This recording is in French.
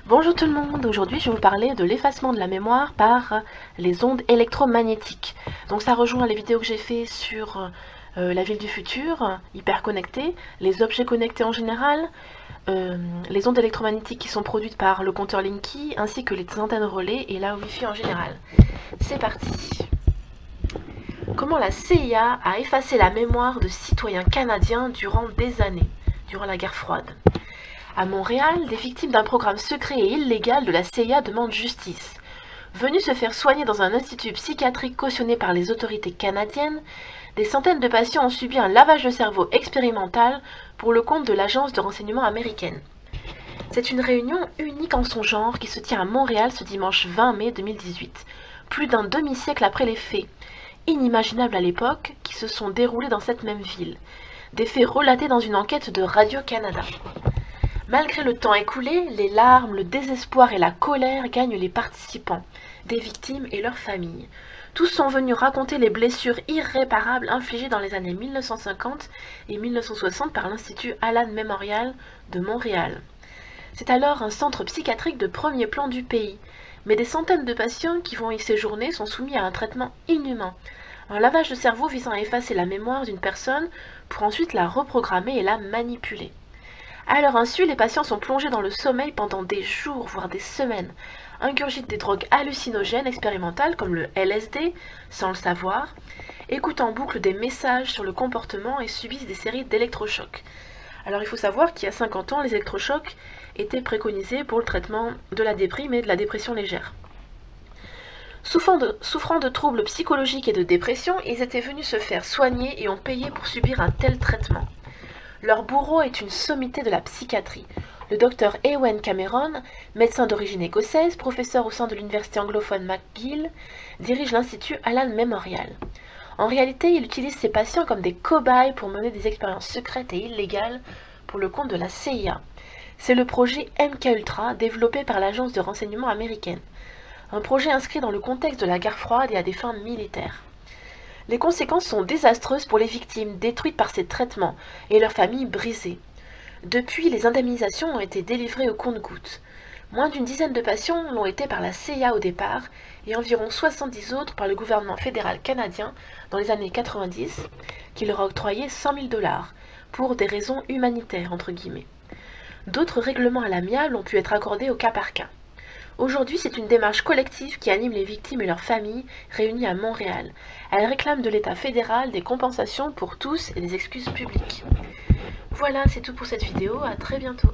Bonjour tout le monde, aujourd'hui je vais vous parler de l'effacement de la mémoire par les ondes électromagnétiques. Donc ça rejoint les vidéos que j'ai fait sur la ville du futur, hyper connectée, les objets connectés en général, les ondes électromagnétiques qui sont produites par le compteur Linky, ainsi que les antennes relais et la Wi-Fi en général. C'est parti. Comment la CIA a effacé la mémoire de citoyens canadiens durant des années, durant la guerre froide. À Montréal, des victimes d'un programme secret et illégal de la CIA demandent justice. Venus se faire soigner dans un institut psychiatrique cautionné par les autorités canadiennes, des centaines de patients ont subi un lavage de cerveau expérimental pour le compte de l'agence de renseignement américaine. C'est une réunion unique en son genre qui se tient à Montréal ce dimanche 20 mai 2018, plus d'un demi-siècle après les faits, inimaginables à l'époque, qui se sont déroulés dans cette même ville. Des faits relatés dans une enquête de Radio-Canada. Malgré le temps écoulé, les larmes, le désespoir et la colère gagnent les participants, des victimes et leurs familles. Tous sont venus raconter les blessures irréparables infligées dans les années 1950 et 1960 par l'Institut Allan Memorial de Montréal. C'est alors un centre psychiatrique de premier plan du pays, mais des centaines de patients qui vont y séjourner sont soumis à un traitement inhumain, un lavage de cerveau visant à effacer la mémoire d'une personne pour ensuite la reprogrammer et la manipuler. À leur insu, les patients sont plongés dans le sommeil pendant des jours, voire des semaines, ingurgitent des drogues hallucinogènes expérimentales comme le LSD, sans le savoir, écoutent en boucle des messages sur le comportement et subissent des séries d'électrochocs. Alors il faut savoir qu'il y a 50 ans, les électrochocs étaient préconisés pour le traitement de la déprime et de la dépression légère. Souffrant de troubles psychologiques et de dépression, ils étaient venus se faire soigner et ont payé pour subir un tel traitement. Leur bourreau est une sommité de la psychiatrie. Le docteur Ewen Cameron, médecin d'origine écossaise, professeur au sein de l'université anglophone McGill, dirige l'Institut Allan Memorial. En réalité, il utilise ses patients comme des cobayes pour mener des expériences secrètes et illégales pour le compte de la CIA. C'est le projet MKUltra développé par l'agence de renseignement américaine. Un projet inscrit dans le contexte de la guerre froide et à des fins militaires. Les conséquences sont désastreuses pour les victimes détruites par ces traitements et leurs familles brisées. Depuis, les indemnisations ont été délivrées au compte-gouttes. Moins d'une dizaine de patients l'ont été par la CIA au départ et environ 70 autres par le gouvernement fédéral canadien dans les années 90 qui leur a octroyé 100 000 $ pour des raisons humanitaires entre guillemets. D'autres règlements à l'amiable ont pu être accordés au cas par cas. Aujourd'hui, c'est une démarche collective qui anime les victimes et leurs familles réunies à Montréal. Elle réclame de l'État fédéral des compensations pour tous et des excuses publiques. Voilà, c'est tout pour cette vidéo, à très bientôt.